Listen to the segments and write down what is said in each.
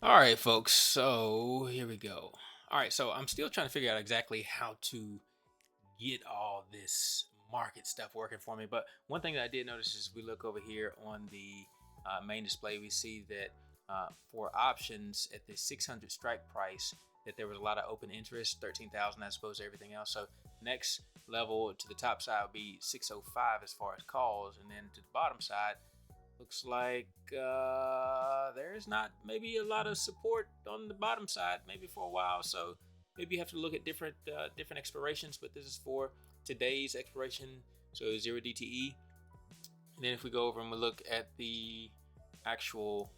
All right, folks. So here we go. All right. So I'm still trying to figure out exactly how to get all this market stuff working for me. But one thing that I did notice is we look over here on the main display, we see that for options at the 600 strike price, that there was a lot of open interest, 13,000 as opposed to everything else. So next level to the top side would be 605 as far as calls, and then to the bottom side looks like there's not maybe a lot of support on the bottom side, maybe for a while. So maybe you have to look at different expirations. But this is for today's expiration, so 0 DTE. And then if we go over and we look at the actual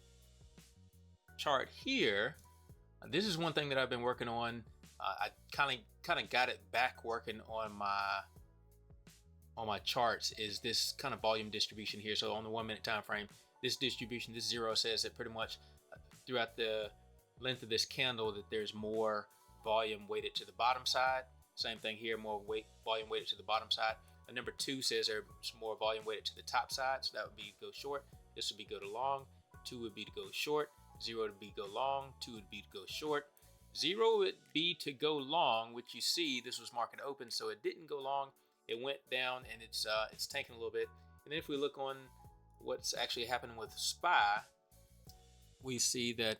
chart here, this is one thing that I've been working on. I kind of got it back working on my charts, is this kind of volume distribution here. So on the 1 minute time frame, this distribution, this zero, says that pretty much throughout the length of this candle that there's more volume weighted to the bottom side. Same thing here, more volume weighted to the bottom side. And number 2 says there's more volume weighted to the top side, so that would be go short. This would be go to long. 2 would be to go short. 0 would be go long. 2 would be to go short. 0 would be to go long, which you see this was market open, so it didn't go long. It went down and it's tanking a little bit. And then if we look on what's actually happening with SPY, we see that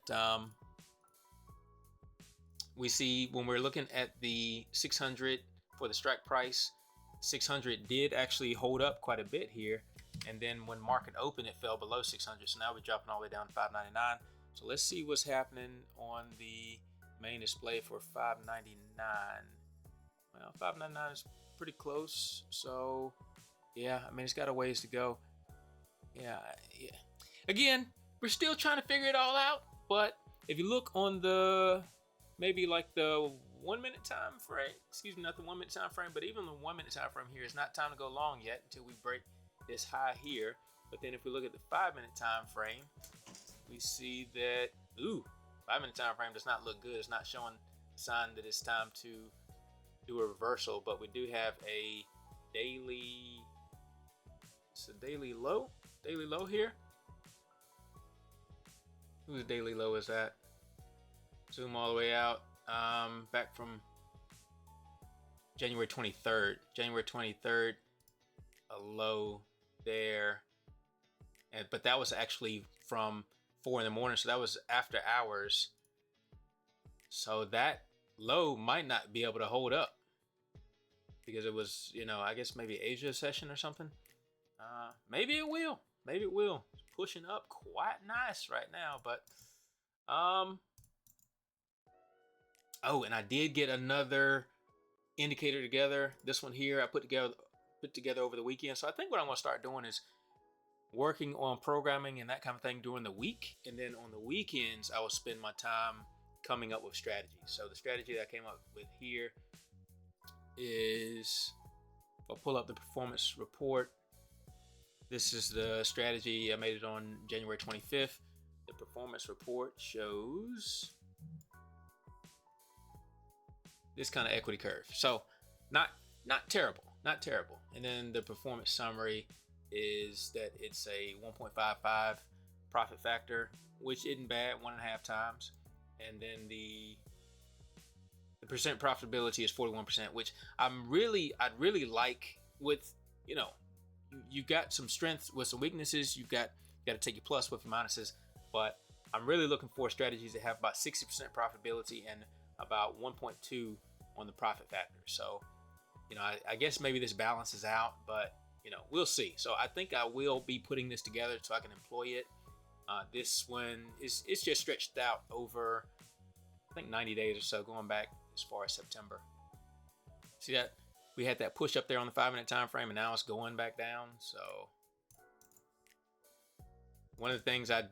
we see when we're looking at the 600 for the strike price, 600 did actually hold up quite a bit here. And then when market opened, it fell below 600. So now we're dropping all the way down to 599. So let's see what's happening on the main display for 599. Well, 599 is pretty close. So yeah, I mean, it's got a ways to go. Yeah. Again, we're still trying to figure it all out. But if you look on the maybe like the 1 minute time frame, excuse me, not the 1 minute time frame, but even the 1 minute time frame here, it's not time to go long yet until we break this high here. But then if we look at the 5 minute time frame, we see that 5 minute time frame does not look good. It's not showing a sign that it's time to do a reversal. But we do have a daily, it's a daily low here. Whose daily low is that? Zoom all the way out. Back from January 23rd. January 23rd, a low there. But that was actually from 4 in the morning, so that was after hours. So that low might not be able to hold up because it was, I guess maybe Asia session or something. Maybe it will. Maybe it will. It's pushing up quite nice right now, but oh, and I did get another indicator together. This one here I put together over the weekend. So I think what I'm going to start doing is working on programming and that kind of thing during the week, and then on the weekends I will spend my time coming up with strategies. So the strategy that I came up with here is, I'll pull up the performance report. This is the strategy. I made it on January 25th. The performance report shows this kind of equity curve. So not terrible. And then the performance summary is that it's a 1.55 profit factor, which isn't bad, 1.5 times. And then the percent profitability is 41%, which I'd really like. With, you've got some strengths with some weaknesses. You've got to take your plus with your minuses. But I'm really looking for strategies that have about 60% profitability and about 1.2 on the profit factor. So, I guess maybe this balances out, but we'll see. So I think I will be putting this together so I can employ it. This one it's just stretched out over, I think, 90 days or so, going back as far as September. See that we had that push up there on the 5-minute time frame, and now it's going back down. So one of the things I've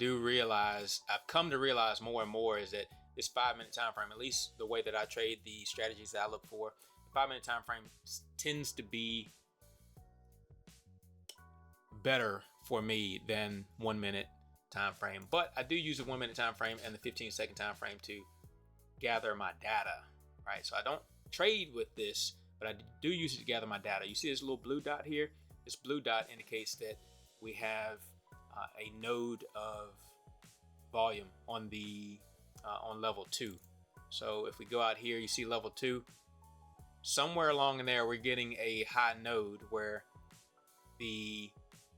come to realize more and more, is that this 5-minute time frame, at least the way that I trade the strategies that I look for, the 5-minute time frame tends to be better for me than 1 minute time frame. But I do use the 1 minute time frame and the 15-second time frame to gather my data, right? So I don't trade with this, but I do use it to gather my data. You see this little blue dot here? This blue dot indicates that we have a node of volume on the on level 2. So if we go out here, you see level 2. Somewhere along in there, we're getting a high node where the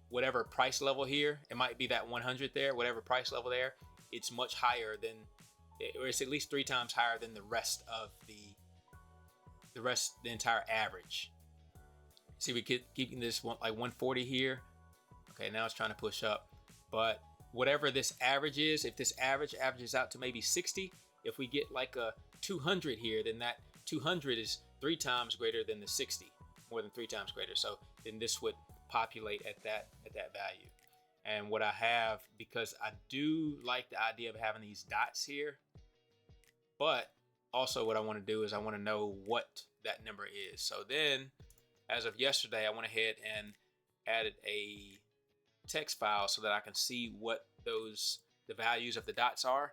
whatever price level here, it might be that 100 there, whatever price level there, it's much higher than, or it's at least 3 times higher than the rest of the entire average. See, we keeping this one like 140 here. Okay, now it's trying to push up, but whatever this average is, if this average averages out to maybe 60, if we get like a 200 here, then that 200 is 3 times greater than the 60, more than 3 times greater. So then this would populate at that value. And what I have, because I do like the idea of having these dots here, but also what I want to do is I want to know what that number is. So then, as of yesterday, I went ahead and added a text file so that I can see what the values of the dots are.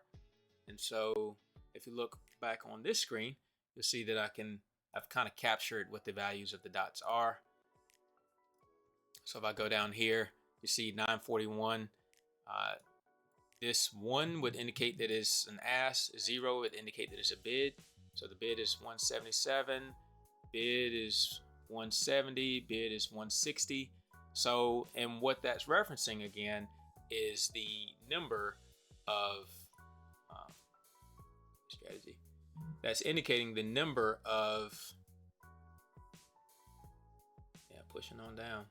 And so if you look back on this screen, you'll see that I've kind of captured what the values of the dots are. So if I go down here, you see 941. This 1 would indicate that it's an ask. 0 would indicate that it's a bid. So the bid is 177. Bid is 170. Bid is 160. So, and what that's referencing again is the number of strategy. That's indicating the number of, pushing on down.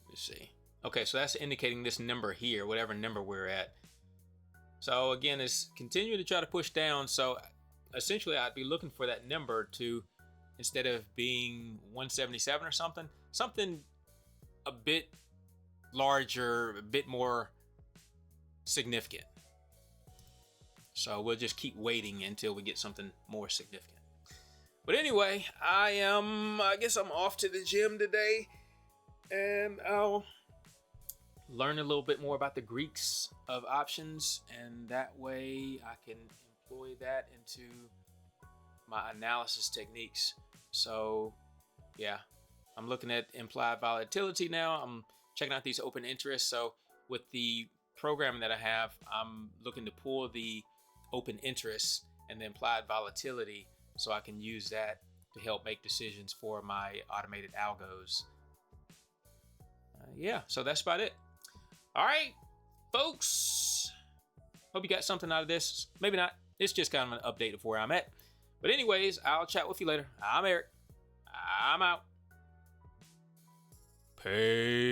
Let's see. Okay, so that's indicating this number here, whatever number we're at. So again, it's continuing to try to push down. So essentially I'd be looking for that number to, instead of being 177 or something a bit larger, a bit more significant. So we'll just keep waiting until we get something more significant. But anyway, I guess I'm off to the gym today, and I'll learn a little bit more about the Greeks of options, and that way I can employ that into my analysis techniques. So yeah, I'm looking at implied volatility now. I'm checking out these open interests. So with the program that I have, I'm looking to pull the open interests and the implied volatility so I can use that to help make decisions for my automated algos. Yeah, so that's about it. All right, folks. Hope you got something out of this. Maybe not. It's just kind of an update of where I'm at. But anyways, I'll chat with you later. I'm Eric. I'm out. Peace.